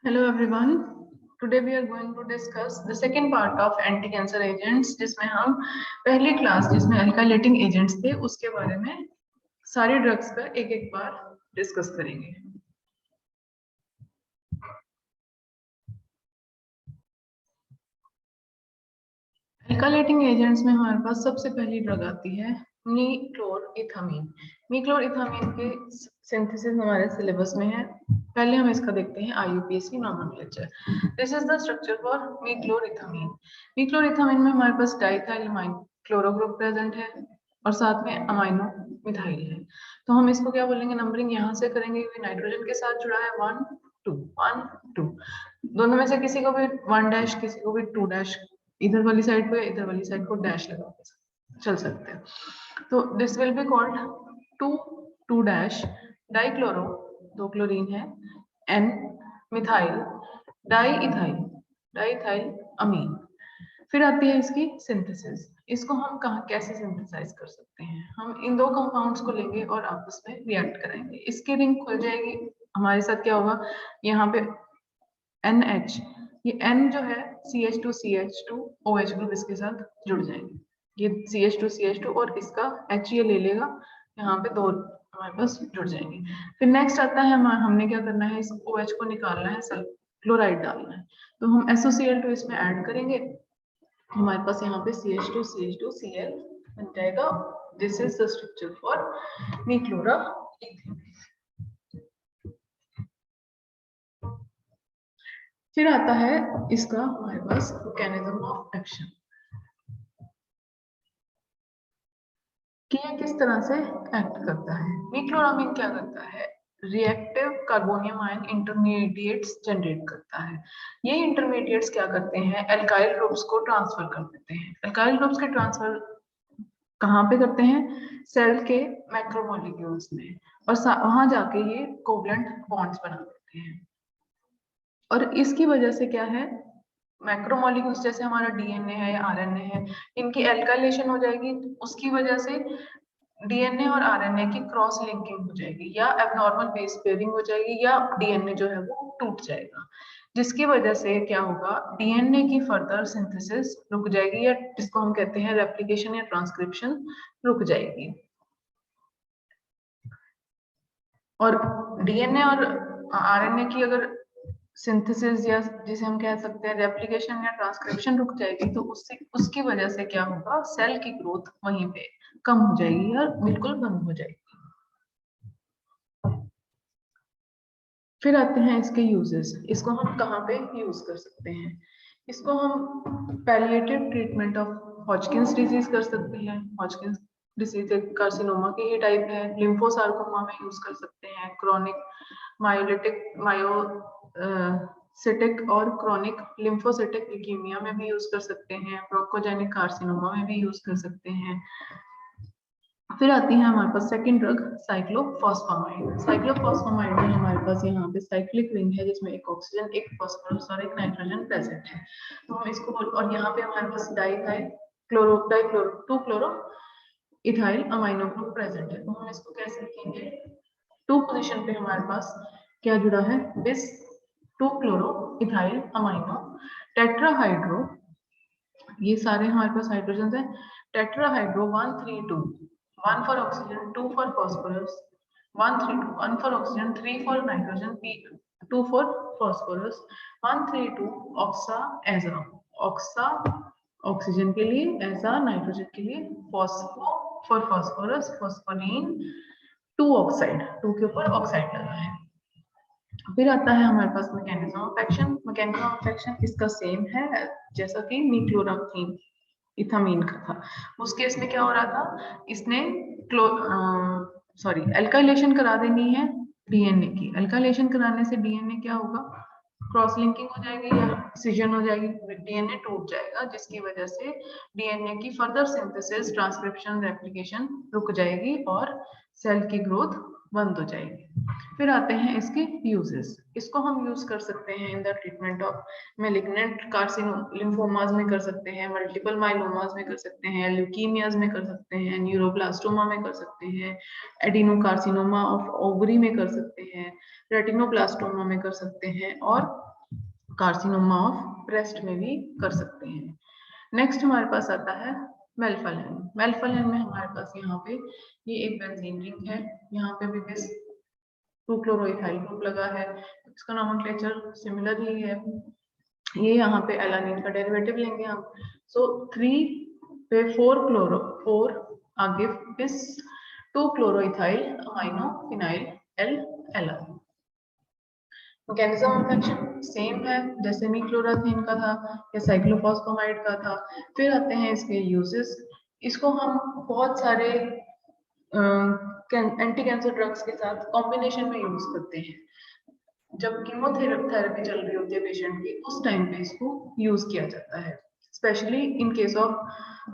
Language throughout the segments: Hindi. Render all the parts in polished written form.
Hello everyone. Today we are going to discuss the second part of anti-cancer agents, जिसमें हम पहली क्लास जिसमें अल्काइलेटिंग एजेंट्स थे उसके बारे में सारे ड्रग्स का एक एक बार डिस्कस करेंगे। अल्काइलेटिंग एजेंट्स में हमारे पास सबसे पहली ड्रग आती है मीक्लोरइथामीन। मीक्लोरइथामीन के सिंथेसिस हमारे सिलेबस में है। पहले हम इसका देखते हैं IUPAC nomenclature. This is the structure for mechlorethamine. Mechlorethamine में हमारे पास diethyl amine chloro group present है और साथ में अमाइनो मिथाइल है। तो हम इसको क्या बोलेंगे, नंबरिंग यहाँ से करेंगे क्योंकि नाइट्रोजन के साथ जुड़ा है 1 2 1 2। दोनों में से किसी को भी 1 डैश किसी को भी 2 डैश, इधर वाली साइड पे इधर वाली साइड को डैश लगा के चल सकते हैं। तो this will be called 2 2 dash dichloro, 2 chlorine है, एन मिथाइल डाइइथाइल अमीन। फिर आती है इसकी सिंथेसिस। इसको हम कहाँ कैसे सिंथेसाइज कर सकते हैं, हम इन दो कंपाउंड्स को लेंगे और आपस में रिएक्ट कराएंगे। इसकी रिंग खुल जाएगी, हमारे साथ क्या होगा, यहाँ पे NH, ये N जो है CH2 OH ग्रुप इसके साथ जुड़ जाएंगे। ये CH2 और इसका H ये ले लेगा, यहाँ पे दो हमारे पास जुड़ जाएंगे। फिर नेक्स्ट आता है हमने क्या करना है, इस OH को निकालना है, क्लोराइड डालना है। तो हम SOCl2 इसमें ऐड करेंगे, हमारे पास यहाँ पे CH2Cl बन जाएगा। This is the structure for mechlorethamine. फिर आता है इसका हमारे पास मैकेनिज्म ऑफ एक्शन कि ये किस तरह से एक्ट करता है। मीक्लोरामीन क्या करता है, reactive carbonium ion intermediates generate करता है। ये इंटरमीडिएट्स क्या करते हैं, एल्काइल ग्रुप्स को ट्रांसफर कर देते हैं। एल्काइल ग्रुप्स के ट्रांसफर कहाँ पे करते हैं, सेल के मैक्रोमोलिक्यूल्स में, और वहां जाके ये कोवलेंट बॉन्ड्स बना देते हैं। और इसकी वजह से क्या है, मैक्रोमोलिक्यूल्स जैसे हमारा DNA है या RNA है, इनकी एल्काइलेशन हो जाएगी, उसकी वजह से DNA और RNA की क्रॉस लिंकिंग हो जाएगी, या एबनॉर्मल बेस पेयरिंग हो जाएगी, या DNA जो है वो टूट जाएगा, जिसकी वजह से क्या होगा, DNA की फर्दर सिंथेसिस रुक जाएगी, या जिसको हम कहते हैं रेप्लिकेशन या ट्रांसक्रिप्शन रुक जाएगी। और DNA और RNA की अगर सिंथेसिस या जिसे हम कह सकते हैं रेप्लिकेशन या ट्रांसक्रिप्शन रुक जाएगी, तो उससे उसकी वजह से क्या होगा, सेल की ग्रोथ वहीं पे कम हो जाएगी या बिल्कुल बंद हो जाएगी। फिर आते हैं इसके यूजेस। इसको हम कहाँ पे यूज कर सकते हैं, इसको हम पैलिएटिव ट्रीटमेंट ऑफ हॉजकिंस डिजीज कर सकते हैं। हॉजकिंस डिजीज एक कार्सिनोमा की ही टाइप है। लिम्फोसार्कोमा में यूज कर सकते हैं, क्रॉनिक मायोसिटिक और क्रॉनिक लिम्फोसिटिक ल्यूकीमिया में भी यूज कर सकते हैं, ब्रोंकोजेनिक कार्सिनोमा में भी यूज कर सकते हैं। फिर आती है हमारे पास सेकंड ड्रग साइक्लोफॉस्फामाइड। साइक्लोफॉस्फामाइड में हमारे पास यहाँ पे साइक्लिक रिंग है जिसमें एक ऑक्सीजन एक फास्फोरस और एक नाइट्रोजन प्रेजेंट है। तो हम इसको और यहाँ पे हमारे पास dichloro 2 chloro ethyl amino group present है। तो हम इसको कैसे लिखेंगे, 2 पोजीशन पे हमारे पास क्या जुड़ा है, बिस 2 क्लोरो इथाइल अमाइनो टेट्राहाइड्रो, ये सारे हमारे पास हाइड्रोजन है। Tetrahydro 132, 1 for oxygen 2 for phosphorus, 132 1 for oxygen 3 for nitrogen 2 for phosphorus, 132 ऑक्सा एजा, ऑक्सा ऑक्सीजन के लिए, एजा नाइट्रोजन के लिए, फॉस्फो फॉर फास्फोरस, फॉस्फोनिन 2 ऑक्साइड, 2 के ऊपर ऑक्साइड लगा है। फिर आता है हमारे पास mechanism of action. Mechanism of action इसका सेम है जैसा कि मीक्लोरामीन इथामीन का था। उस केस में क्या हो रहा था, इसने एल्काइलेशन करा देनी है DNA की। एल्काइलेशन कराने से DNA क्या होगा, क्रॉस लिंकिंग हो जाएगी या सिजन हो जाएगी, DNA टूट जाएगा, जिसकी वजह से DNA की फर्दर सिंथेसिस ट्रांसक्रिप्शन रेप्लिकेशन रुक जाएगी और सेल की ग्रोथ बंद हो जाएगी। फिर आते हैं इसके यूजेस। इसको हम यूज कर सकते हैं in the treatment of malignant lymphomas में कर सकते हैं, मल्टीपल माइलोमास में कर सकते हैं, ल्यूकीमियाज में कर सकते हैं, न्यूरोब्लास्टोमा में कर सकते हैं, एडिनोकार्सिनोमा ऑफ ओवरी में कर सकते हैं, रेटिनोब्लास्टोमा में कर सकते हैं, और कार्सिनोमा ऑफ ब्रेस्ट में भी कर सकते हैं। नेक्स्ट हमारे पास आता है मेल्फालिन। मेल्फालिन में हमारे पास यहाँ पे ये एक बेंजीन रिंग है, यहाँ पे भी बिस 2-क्लोरोइथाइल ग्रुप लगा है, इसका नोमेनक्लेचर सिमिलर ही है। ये यहाँ पे एलानिन का डेरिवेटिव लेंगे हम, सो 3 पे 4 आगे bis two chloroethyl amino phenyl L alanine. Mechanism of action same है जैसे मीक्लोराथीन का था या साइक्लोफॉस्फेमाइड का था। फिर आते हैं इसके यूजेस। इसको हम बहुत सारे एंटी कैंसर ड्रग्स के साथ कॉम्बिनेशन में यूज करते हैं। जब कीमोथेरेपी चल रही होती है पेशेंट की, उस टाइम पे इसको यूज किया जाता है, specially in case of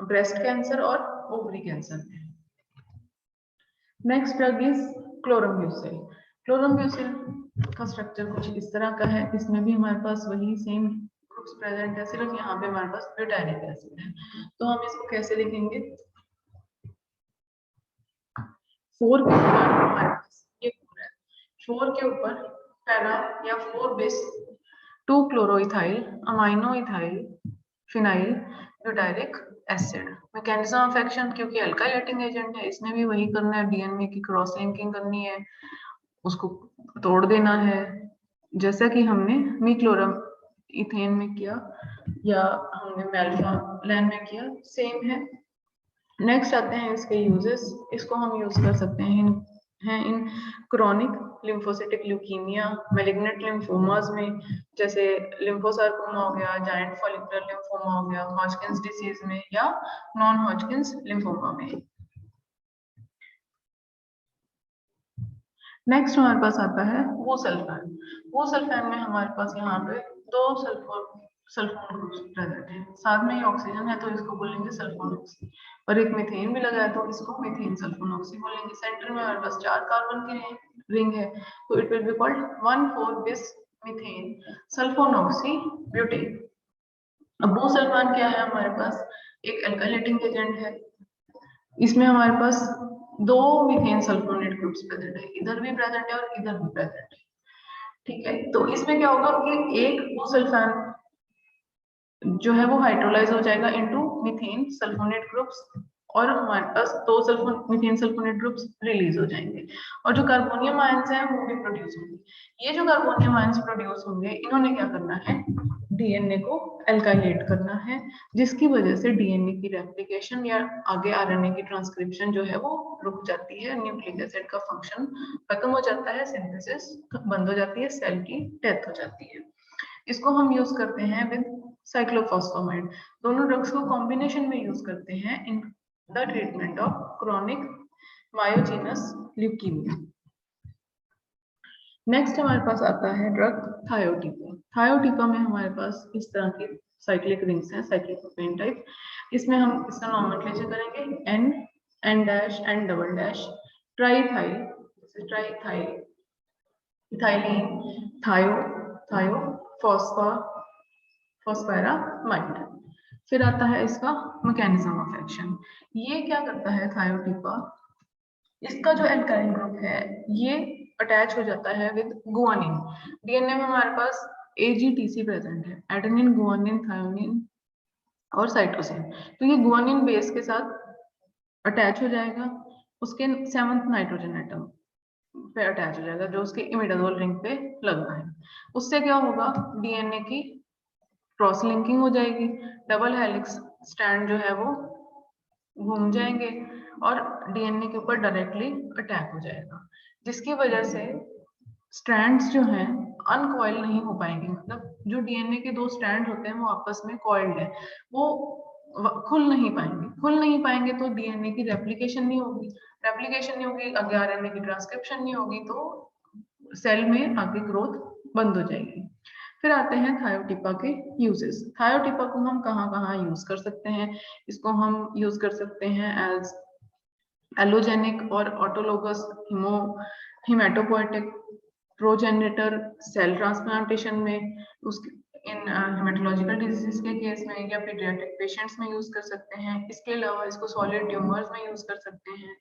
breast cancer और ओवरी कैंसर में। Next drug is chlorambucil. Chlorambucil का स्ट्रक्चर कुछ इस तरह का है, इसमें भी हमारे पास वही सेम ग्रुप्स प्रेजेंट है, सिर्फ यहाँ पे हमारे पास ब्यूटानिक एसिड है। तो हम इसको कैसे लिखेंगे, 4 के ऊपर हमारे पास ये 4 है, 4 के ऊपर पैरा या 4 bis two chloroethyl amino ethyl phenyl butyric acid. Mechanism of action, क्योंकि अल्काइलेटिंग एजेंट है, इसने भी वही करना है, डीएनए की क्रॉस लिंकिंग करनी है, उसको तोड़ देना है, जैसा कि हमने मीक्लोरम इथेन में किया या हमने मेल्फालिन में किया, सेम है। नेक्स्ट आते हैं इसके यूजेस। इसको हम यूज कर सकते हैं in chronic lymphocytic leukaemia, malignant lymphomas में, जैसे लिम्फोसार्कोमा हो गया, जायंट फॉलिकुलर लिम्फोमा हो गया, हॉजकिंस डिसीज में या नॉन हॉजकिंस लिम्फोमा में। नेक्स्ट हमारे पास आता है वो सल्फान। वो सल्फान में हमारे पास यहाँ पे 2 सल्फोन ग्रुप्स प्रेजेंट है, साथ में ही ऑक्सीजन है तो इसको बोलेंगे सल्फोनॉक्सी, और एक मीथेन भी लगा है तो इसको मीथेन सल्फोनॉक्सी बोलेंगे। सेंटर में हमारे पास 4 कार्बन की रिंग है, तो इट विल बी कॉल्ड 1,4 बिस मीथेन सल्फोनॉक्सी ब्यूटेन। अब वो सल्फान क्या है, हमारे पास एक एल्काइलेटिंग एजेंट है, इसमें हमारे पास 2 मीथेन सल्फोनेट ग्रुप्स प्रेजेंट है, इधर भी प्रेजेंट है और इधर भी प्रेजेंट है। ठीक है, तो इसमें क्या होगा कि एक वो सल्फान जो है वो हाइड्रोलाइज हो जाएगा इनटू मीथेन सल्फोनेट ग्रुप्स, और हमारे पास 2 मीथेन सल्फोनेट ग्रुप्स रिलीज हो जाएंगे, और जो कार्बोनियम आयंस हैं वो भी प्रोड्यूस होंगे। ये जो कार्बोनियम आयंस प्रोड्यूस होंगे, इन्होंने क्या करना है, डीएनए को एल्काइलेट करना है, जिसकी वजह से डीएनए की रेप्लिकेशन या आगे आरएनए की ट्रांसक्रिप्शन जो है वो रुक जाती है, न्यूक्लिक एसिड का फंक्शन खत्म हो जाता है, सिंथेसिस बंद हो जाती है, सेल की डेथ हो जाती है। इसको हम यूज करते हैं विद साइक्लोफॉस्फेमाइड। दोनों ड्रग्स को कॉम्बिनेशन में यूज करते हैं in the treatment of chronic myelogenous leukaemia. Next हमारे पास आता है ड्रग थायोटीपा। थायोटीपा में हमारे पास इस तरह की साइक्लिक रिंग्स हैं, साइक्लोप्रोपेन टाइप। इसमें हम इसका नोमेनक्लेचर करेंगे N, N dash, N double dash, triethyl, triethyl, ethylene, thio, thio, फॉस्फा, फॉस्फेरामाइड। फिर आता है इसका मैकेनिज्म ऑफ एक्शन। ये क्या करता है थायोटीपा, इसका जो एल्काइल ग्रुप है ये अटैच हो जाता है विद गुआनिन। डीएनए में हमारे पास एजीटीसी प्रेजेंट है, एडेनिन गुआनिन थायोनिन और साइटोसिन। तो ये गुआनिन बेस के साथ अटैच हो जाएगा, उसके 7th नाइट्रोजन एटम पे अटैच हो जाएगा जो उसके इमिडाजोल रिंग पे लगना है। उससे क्या होगा, डीएनए की क्रॉस लिंकिंग हो जाएगी, डबल हेलिक्स स्ट्रैंड जो है वो घूम जाएंगे और डीएनए के ऊपर डायरेक्टली अटैक हो जाएगा, जिसकी वजह से स्ट्रैंड्स जो हैं अनकॉइल नहीं हो पाएंगे। मतलब जो डीएनए के 2 स्ट्रैंड होते हैं वो आपस में कॉइल्ड है, वो खुल नहीं पाएंगे। खुल नहीं पाएंगे तो डीएनए की रेप्लिकेशन नहीं होगी, रेप्लिकेशन नहीं होगी, आगे आरएनए की ट्रांसक्रिप्शन नहीं होगी, तो सेल में आगे ग्रोथ बंद हो जाएगी। फिर आते हैं थायोटीपा के यूजेस। थायोटीपा को हम कहाँ कहाँ यूज कर सकते हैं, इसको हम यूज कर सकते हैं एज एलोजेनिक और autologous haematopoietic progenitor cell transplantation में, उसके इन हेमेटोलॉजिकल डिजीज के केस में या पीडियाट्रिक पेशेंट्स में यूज कर सकते हैं। इसके अलावा इसको सॉलिड ट्यूमर्स में यूज कर सकते हैं।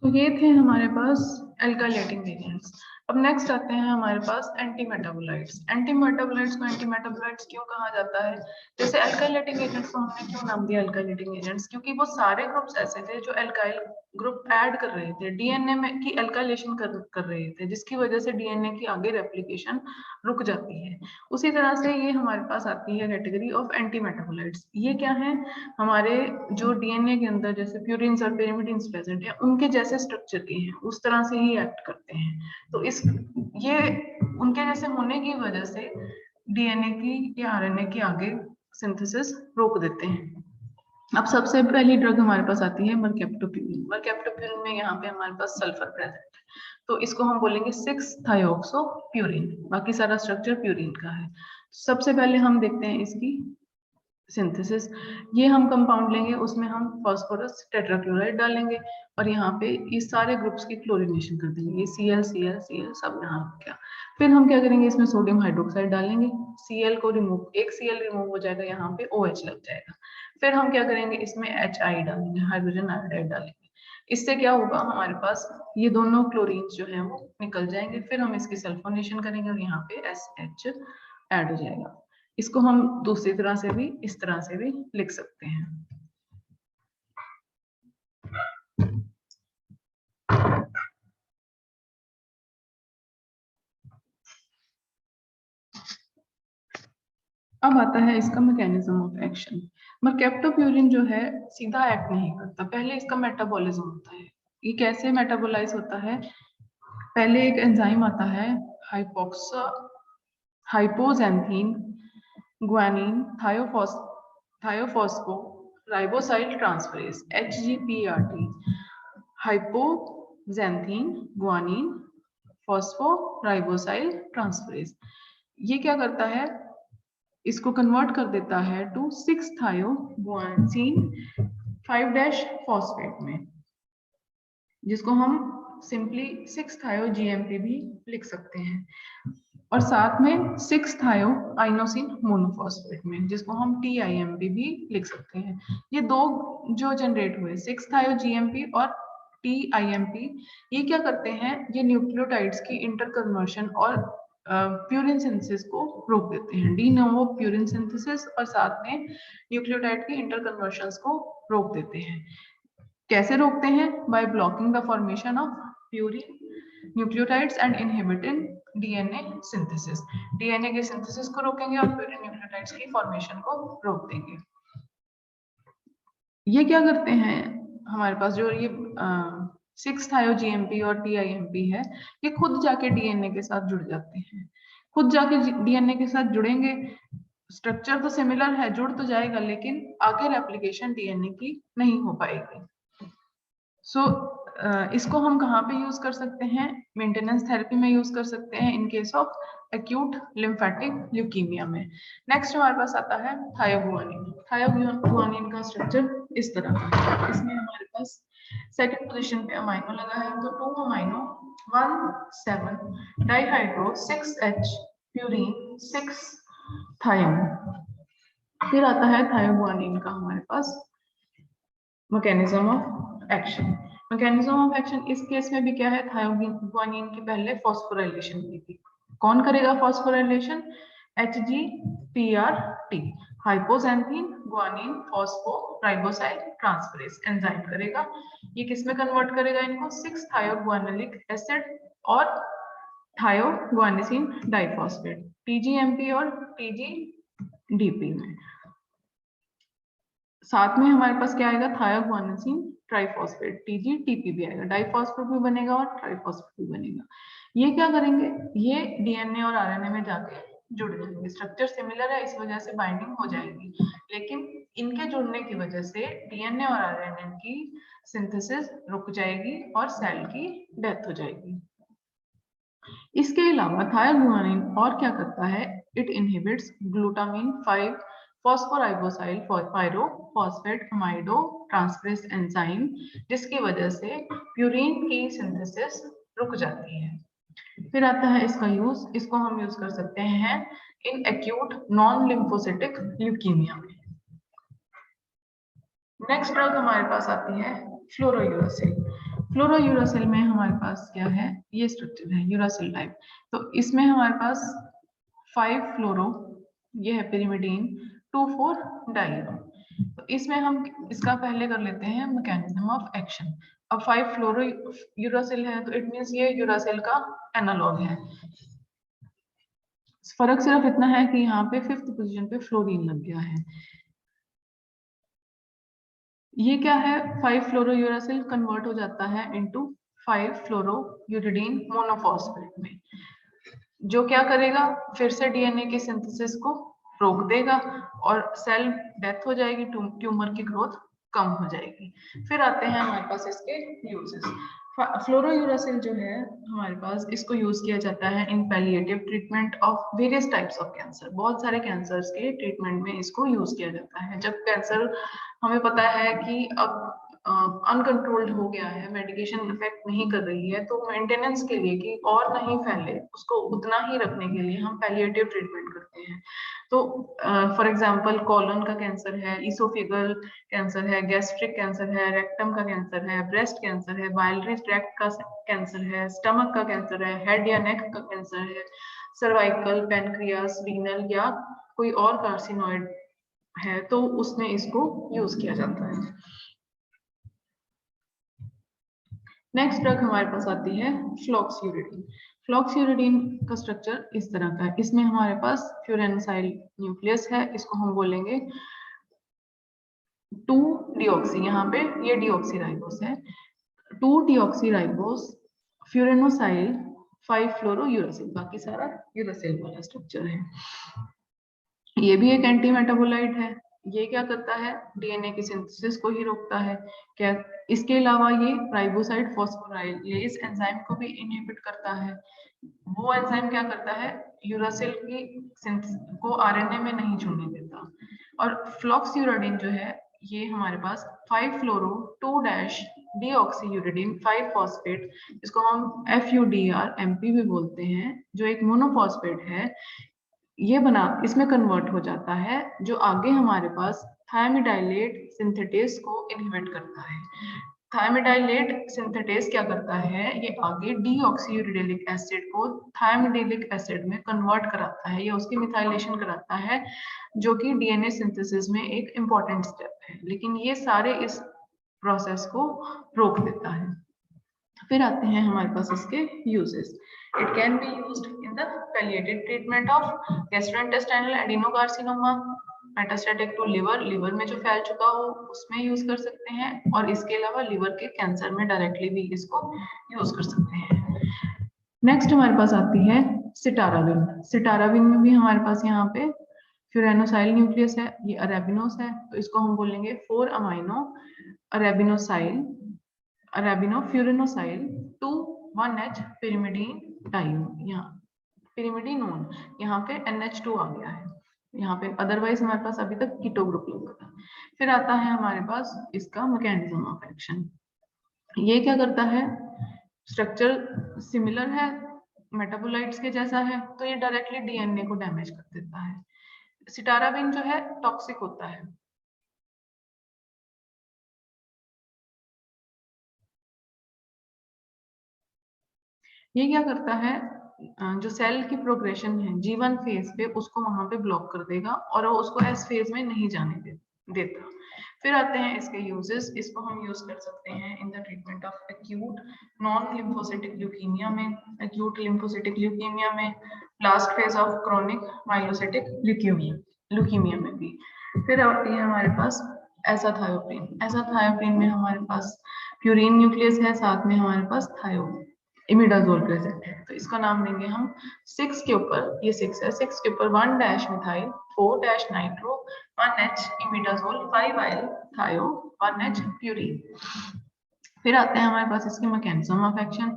तो ये थे हमारे पास एल्काइलेटिंग एजेंट्स। अब नेक्स्ट आते हैं हमारे पास एंटी मेटाबोलाइट्स। एंटी मेटाबोलाइट्स को एंटी मेटाबोलाइट्स क्यों कहा जाता है? जैसे एल्काइलेटिंग एजेंट्स को हमने क्यों नाम दिया एल्काइलेटिंग एजेंट्स? क्योंकि वो सारे ग्रुप्स ऐसे थे जो एल्काइल ग्रुप ऐड कर रहे थे, डीएनए में की एल्काइलेशन कर रहे थे, जिसकी वजह से डीएनए की आगे रेप्लिकेशन रुक जाती है। उसी तरह से ये हमारे पास आती है कैटेगरी ऑफ एंटी मेटाबोलाइट्स। ये क्या है? हमारे जो डीएनए के अंदर जैसे प्यूरिन्स और pyrimidines प्रेजेंट है, उनके जैसे स्ट्रक्चर के हैं, उस तरह से ही एक्ट करते हैं। तो इस ये उनके जैसे होने की वजह से डीएनए की या आरएनए की आगे सिंथेसिस रोक देते हैं। अब सबसे पहली ड्रग हमारे पास आती है मरकेप्टोप्यूरिन। मरकेप्टोप्यूरिन में यहाँ पे हमारे पास सल्फर प्रेजेंट है, तो इसको हम बोलेंगे 6-थायोक्सोप्यूरिन। बाकी सारा स्ट्रक्चर प्यूरिन का है। सबसे पहले हम देखते हैं इसकी सिंथेसिस। ये हम कंपाउंड लेंगे, उसमें हम फास्फोरस टेट्राक्लोराइड डालेंगे और यहाँ पे ये सारे ग्रुप्स की क्लोरीनेशन कर देंगे। ये Cl सब यहाँ क्या। फिर हम क्या करेंगे, इसमें सोडियम हाइड्रोक्साइड डालेंगे, Cl को रिमूव, एक Cl रिमूव हो जाएगा, यहाँ पे OH लग जाएगा। फिर हम क्या करेंगे, इसमें HI डालेंगे, हाइड्रोजन आयोडाइड डालेंगे। इससे क्या होगा, हमारे पास ये दोनों क्लोरीन जो है वो निकल जाएंगे। फिर हम इसकी सल्फोनेशन करेंगे और यहाँ पे SH ऐड हो जाएगा। इसको हम दूसरी तरह से भी, इस तरह से भी लिख सकते हैं। अब आता है इसका मैकेनिज्म ऑफ एक्शन। मरकेप्टोप्यूरिन जो है सीधा एक्ट नहीं करता, पहले इसका मेटाबॉलिज्म होता है। ये कैसे मेटाबोलाइज होता है? पहले एक एंजाइम आता है hypoxanthine guanine thiophospho ribosyl transferase HGPRT। Hypoxanthine guanine phosphoribosyl transferase. ये क्या करता है, इसको कन्वर्ट कर देता है टू 6-थायोगुआनिन 5' फॉस्फेट में, जिसको हम सिंपली 6-थायो-GMP भी लिख सकते हैं। और साथ में 6-थायो-आइनोसिन मोनोफॉस्फेट में, जिसको हम TIMP भी लिख सकते हैं। ये दो जो जनरेट हुए 6-थायो-GMP और TIMP, ये क्या करते हैं, ये न्यूक्लियोटाइड्स की इंटर कन्वर्शन और प्यूरिन सिंथेसिस को रोक देते हैं, डी नोवो प्यूरिन सिंथेसिस, और साथ में न्यूक्लियोटाइड की इंटर कन्वर्शंस को रोक देते हैं। कैसे रोकते हैं? By blocking the formation of purine nucleotides and inhibiting DNA synthesis. DNA के सिंथेसिस को रोकेंगे और प्यूरिन न्यूक्लियोटाइड्स की फॉर्मेशन को रोक देंगे। ये क्या करते हैं, हमारे पास जो ये 6-थायो-GMP और TIMP है, ये खुद जाके डीएनए के साथ जुड़ जाते हैं। खुद जाके डीएनए के साथ जुड़ेंगे, स्ट्रक्चर तो सिमिलर है, जुड़ तो जाएगा, लेकिन आगे रेप्लिकेशन डीएनए की नहीं हो पाएगी। इसको हम कहाँ पे यूज कर सकते हैं? मेंटेनेंस थेरेपी में यूज कर सकते हैं इन case of acute lymphatic leukaemia में। नेक्स्ट हमारे पास आता है थायोगुआनिन। थायोगुआनिन का स्ट्रक्चर इस तरह का है। इसमें हमारे पास सेकंड पोजीशन पे अमाइनो लगा है, तो 2 अमाइनो 1,7 डाइहाइड्रो 6H प्यूरीन 6 थायोन। फिर आता है थायोगुआनिन का हमारे पास mechanism of action. Mechanism of action इस केस में भी क्या है, थायोगुआनिन की पहले फॉस्फोराइलेशन की थी। कौन करेगा phosphorylation? HGPRT hypoxanthine guanine phosphoribosyl transferase enzyme करेगा। ये किस में कन्वर्ट करेगा इनको? 6-थायोगुआनिलिक एसिड और थायोगुआनिसिन डाइफॉस्फेट TGMP और TGDP में। साथ में हमारे पास क्या आएगा, थायोगुआनिसिन ट्राइफॉस्फेट TGTP भी आएगा, डाइफॉस्फेट भी बनेगा और ट्राइफॉस्फेट भी बनेगा। ये क्या करेंगे, ये डीएनए और आरएनए में जाके जुड़ जाएंगे। स्ट्रक्चर सिमिलर है, इस वजह से बाइंडिंग हो जाएगी, लेकिन इनके जुड़ने की वजह से डीएनए और आरएनए की सिंथेसिस रुक जाएगी और सेल की डेथ हो जाएगी। इसके अलावा थायोगुआनिन और क्या करता है, it inhibits glutamine 5 phosphoribosyl pyrophosphate amido transferase enzyme, जिसकी वजह से प्यूरिन की सिंथेसिस रुक जाती है। फिर आता है इसका यूज, इसको हम यूज कर सकते हैं in acute non lymphocytic leukaemia में। नेक्स्ट ड्रग हमारे पास आती है फ्लोरोयूरासिल। फ्लोरोयूरासिल में हमारे पास क्या है, ये स्ट्रक्चर है यूरासिल टाइप। तो इसमें हमारे पास 5 फ्लोरो, ये है पिरिमिडीन, 2,4 डाइनो। तो इसमें हम इसका पहले कर लेते हैं मैकेनिज्म ऑफ एक्शन। अब 5 फ्लोरो यूरासिल है तो इट मींस ये यूरासिल का एनालॉग है। फर्क सिर्फ इतना है कि यहाँ पे 5th पोजीशन पे फ्लोरीन लग गया है। ये क्या है, 5 फ्लोरो यूरासिल कन्वर्ट हो जाता है इनटू 5 फ्लोरो यूरिडीन मोनोफॉस्फेट में, जो क्या करेगा, फिर से डीएनए की सिंथेसिस को रोक देगा और सेल डेथ हो जाएगी, ट्यूमर की ग्रोथ कम हो जाएगी। फिर आते हैं हमारे पास इसके यूजेस। फ्लोरोयूरासिल जो है हमारे पास, इसको यूज किया जाता है in palliative treatment of various types of cancer. बहुत सारे कैंसर्स के ट्रीटमेंट में इसको यूज किया जाता है। जब कैंसर हमें पता है कि अब अनकंट्रोल्ड हो गया है, मेडिकेशन इफेक्ट नहीं कर रही है, तो मेंटेनेंस के लिए कि और नहीं फैले, उसको उतना ही रखने के लिए हम पैलिएटिव ट्रीटमेंट करते हैं। तो फॉर एग्जांपल कोलन का कैंसर है, इसोफेगल कैंसर है, गैस्ट्रिक कैंसर है, रेक्टम का कैंसर है, ब्रेस्ट कैंसर है, बाइलरी ट्रैक्ट का कैंसर है, स्टमक का कैंसर है, हेड या नेक का कैंसर है, सर्वाइकल, पेनक्रियास, रीनल या कोई और कार्सिनोइड है, तो उसमें इसको यूज किया जाता है। नेक्स्ट ड्रग हमारे पास आती है फ्लॉक्सयूरिडीन। फ्लॉक्सयूरिडीन का स्ट्रक्चर इस तरह का है। इसमें हमारे पास फ्यूरेनसाइल न्यूक्लियस है, इसको हम बोलेंगे 2 डिऑक्सी, यहाँ पे ये डिऑक्सी राइबोस है, 2 डिऑक्सी राइबोस फ्यूरेनोसाइल 5 फ्लोरो यूरासिल, बाकी सारा यूरासिल वाला स्ट्रक्चर है। ये भी एक एंटी मेटाबोलाइट है। ये क्या करता है, डीएनए की सिंथेसिस को ही रोकता है। क्या इसके अलावा ये राइबोसाइड फॉस्फोराइलेज एंजाइम को भी इनहिबिट करता है। वो एंजाइम क्या करता है, यूरासिल की सिंथेसिस को आरएनए में नहीं जुड़ने देता। और फ्लॉक्सयूरिडीन जो है, ये हमारे पास 5 फ्लोरो 2 डैश डीऑक्सीयूरिडीन 5 फॉस्फेट, इसको हम FUDR-MP भी बोलते हैं, जो एक मोनोफॉस्फेट है, ये बना इसमें कन्वर्ट हो जाता है, जो आगे हमारे पास थायमिडाइलेट सिंथेटेस को इनहिबिट करता है। थायमिडाइलेट सिंथेटेस क्या करता है, ये आगे डीऑक्सीयूरिडिलिक एसिड को थायमिडिलिक एसिड में कन्वर्ट कराता है या उसकी मिथाइलेशन कराता है, जो कि डीएनए सिंथेसिस में एक इंपॉर्टेंट स्टेप है, लेकिन ये सारे इस प्रोसेस को रोक देता है। फिर आते हैं हमारे पास इसके uses. It can be used in the palliative treatment of gastrointestinal adenocarcinoma, metastatic to liver, liver में जो फैल चुका हो उसमें यूज कर सकते हैं, और इसके अलावा लिवर के कैंसर में डायरेक्टली भी इसको यूज कर सकते हैं। नेक्स्ट हमारे पास आती है सिटाराविन। सिटाराविन में भी हमारे पास यहाँ पे फ्यूरेनोसाइल न्यूक्लियस है, ये अरेबिनोस है, तो इसको हम बोलेंगे 4 amino arabinosyl arabinofuranosyl two 1H pyrimidine dione. यहाँ पिरिमिडीनोन, यहाँ पे NH2 आ गया है, यहाँ पे अदरवाइज हमारे पास अभी तक कीटो ग्रुप लगा था। फिर आता है हमारे पास इसका मैकेनिज्म ऑफ एक्शन। ये क्या करता है, स्ट्रक्चर सिमिलर है, मेटाबोलाइट्स के जैसा है, तो ये डायरेक्टली डीएनए को डैमेज कर देता है। सिटाराविन जो है टॉक्सिक होता है। ये क्या करता है, जो सेल की प्रोग्रेशन है G1 फेज पे, उसको वहां पे ब्लॉक कर देगा और वो उसको S फेज में नहीं जाने देता। फिर आते हैं इसके यूजेस। इसको हम यूज कर सकते हैं in the treatment of acute non lymphocytic leukaemia में, एक्यूट लिम्फोसिटिक ल्यूकीमिया में, last phase of chronic myelocytic leukaemia में भी। फिर आती है हमारे पास एजाथायोप्रिन। एजाथायोप्रिन में हमारे पास प्यूरिन न्यूक्लियस है, साथ में हमारे पास थायो इमिडाजोल प्रेजेंट है, तो इसका नाम देंगे हम 6 के ऊपर, ये 6 है, 6 के ऊपर 1 dash methyl 4 dash nitro 1H imidazole 5 आइल थायो 1H प्यूरिन। फिर आते हैं हमारे पास इसके मैकेनिज्म ऑफ एक्शन।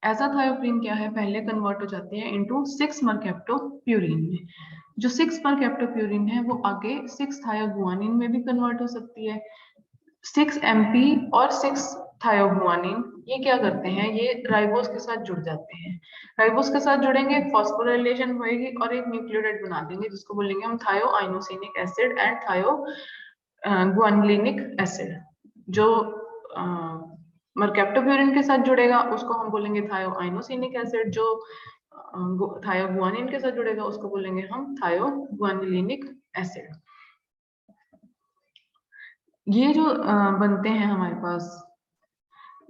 एजाथायोप्रिन क्या है, पहले कन्वर्ट हो जाती है इनटू 6 मरकेप्टोप्यूरिन में। जो 6 मरकेप्टोप्यूरिन है वो आगे 6 थायोगुआनिन में भी कन्वर्ट हो सकती है। 6 MP और 6 थायोगुआनिन ये क्या करते हैं, ये राइबोस के साथ जुड़ जाते हैं। राइबोस के साथ जुड़ेंगे, फॉस्फोराइलेशन होएगी और एक न्यूक्लियोटाइड बना देंगे, जिसको बोलेंगे हम थायोआइनोसिनिक एसिड एंड थायो गुआनिलिनिक एसिड। जो मरकैप्टोप्यूरिन के साथ जुड़ेगा उसको हम बोलेंगे थायोआइनोसिनिक एसिड, जो थायोगुआनिन के साथ जुड़ेगा उसको बोलेंगे हम थायोगुआनिलिनिक एसिड। ये जो बनते हैं हमारे पास,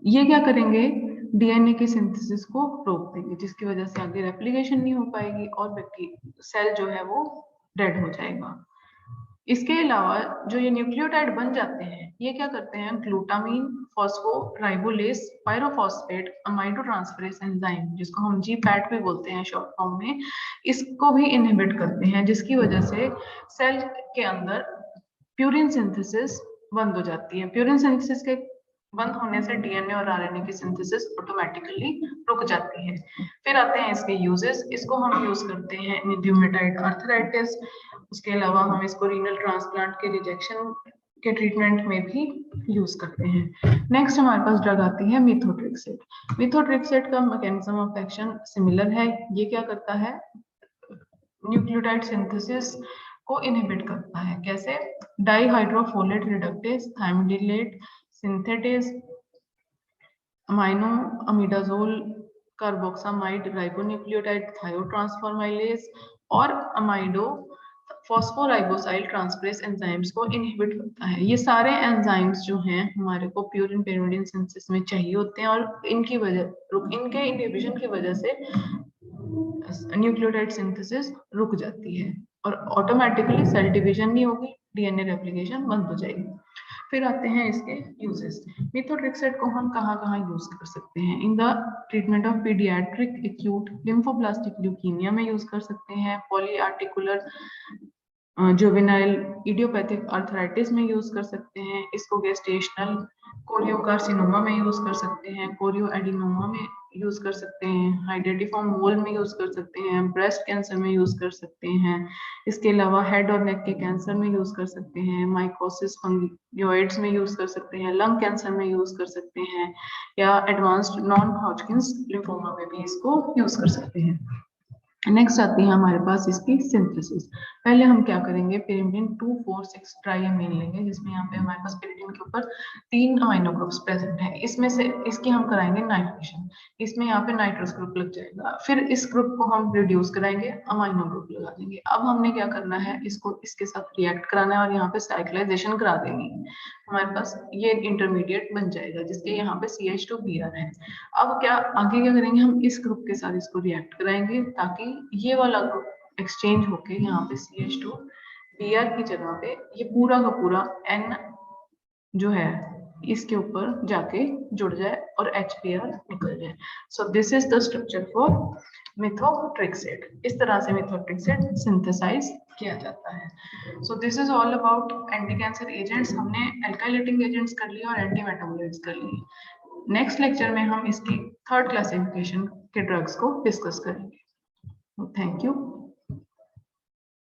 ये क्या करेंगे, डीएनए की सिंथेसिस को रोक देंगे, जिसकी वजह से आगे रेप्लिकेशन नहीं हो पाएगी और बैक्टीरिया सेल जो है वो डेड हो जाएगा। इसके अलावा जो ये न्यूक्लियोटाइड बन जाते हैं, ये क्या करते हैं, glutamine, phosphoribosyl, pyrophosphate, amido transferase enzyme, जिसको हम जीपैट भी बोलते हैं शॉर्ट फॉर्म में, इसको भी इनहिबिट करते हैं, जिसकी वजह से सेल के अंदर प्यूरिन सिंथेसिस बंद हो जाती है। प्यूरिन सिंथेसिस के बंद होने से डीएनए और आरएनए की सिंथेसिस ऑटोमेटिकली रुक जाती है। फिर आते हैं इसके यूजेस। इसको हम यूज करते हैं इन रूमेटॉइड आर्थराइटिस, उसके अलावा हम इसको रीनल ट्रांसप्लांट के रिजेक्शन के ट्रीटमेंट में भी यूज करते हैं। नेक्स्ट हमारे पास ड्रग आती है मिथोट्रिक्सेट। मिथोट्रिक्सेट का मैकेनिज्म ऑफ एक्शन सिमिलर है। ये क्या करता है, न्यूक्लियोटाइड सिंथेसिस को इनहिबिट करता है। कैसे, dihydrofolate reductase, thymidylate synthetase, amino imidazole, carboxamide, ribonucleotide thiotransformylase और अमाइडो फॉस्फोराइबोसाइल ट्रांसफरेज एंजाइम्स को इनहिबिट करता है। ये सारे एंजाइम्स जो हैं हमारे को प्यूरिन पेरिमिडिन सिंथेसिस में चाहिए होते हैं और इनके इनहिबिशन की वजह से न्यूक्लियोटाइड सिंथेसिस रुक जाती है और ऑटोमेटिकली सेल डिवीजन नहीं होगी, डीएनए रेप्लिकेशन बंद हो जाएगी। फिर आते हैं इसके यूजेस। मिथोट्रिक्सेट को हम कहाँ यूज कर सकते हैं, in the treatment of paediatric acute lymphoblastic leukaemia में यूज कर सकते हैं, पॉलीआर्टिकुलर जुवेनाइल इडियोपैथिक आर्थराइटिस में यूज कर सकते हैं, इसको गेस्टेशनल कोरियोकार्सिनोमा में यूज कर सकते हैं, कोरियो एडिनोमा में यूज कर सकते हैं, हाइड्रेटिफॉर्म मोल में यूज कर सकते हैं, ब्रेस्ट कैंसर में यूज कर सकते हैं, इसके अलावा हेड और नेक के कैंसर में यूज कर सकते हैं, माइकोसिस फंगियोइड्स में यूज कर सकते हैं, लंग कैंसर में यूज कर सकते हैं, या एडवांस्ड नॉन हॉजकिंस लिम्फोमा में भी इसको यूज कर सकते हैं। नेक्स्ट आती है हमारे पास इसकी सिंथेसिस। पहले हम क्या करेंगे, pyrimidine 2,4,6 ट्राइएमीन लेंगे, जिसमें यहाँ पे हमारे पास pyrimidine के ऊपर 3 अमीनो ग्रुप्स प्रेजेंट है। इसमें से इसकी हम कराएंगे नाइट्रेशन, इसमें यहाँ पे नाइट्रस ग्रुप लग जाएगा, फिर इस ग्रुप को हम रिड्यूस कराएंगे, अमीनो ग्रुप लगा देंगे। अब हमने क्या करना है, इसको इसके साथ रिएक्ट कराना है और यहाँ पे साइक्लाइजेशन करा देंगे, हमारे पास ये इंटरमीडिएट बन जाएगा जिसके यहाँ पे CH2Br है। अब क्या आगे क्या करेंगे, हम इस ग्रुप के साथ इसको रिएक्ट कराएंगे ताकि ये वाला ग्रुप एक्सचेंज होके यहाँ पे CH2Br की जगह पे ये पूरा का पूरा N जो है इसके ऊपर जाके जुड़ जाए और HBr निकल जाए। So this is the structure for methotrexate. इस तरह से मिथोट्रिक्सेट सिंथेसाइज किया जाता है। So this is all about anti cancer agents. हमने अल्काइलेटिंग एजेंट्स कर लिए और एंटी मेटाबोलाइट्स कर लिए। नेक्स्ट लेक्चर में हम इसकी थर्ड क्लासिफिकेशन के ड्रग्स को डिस्कस करेंगे। Thank you.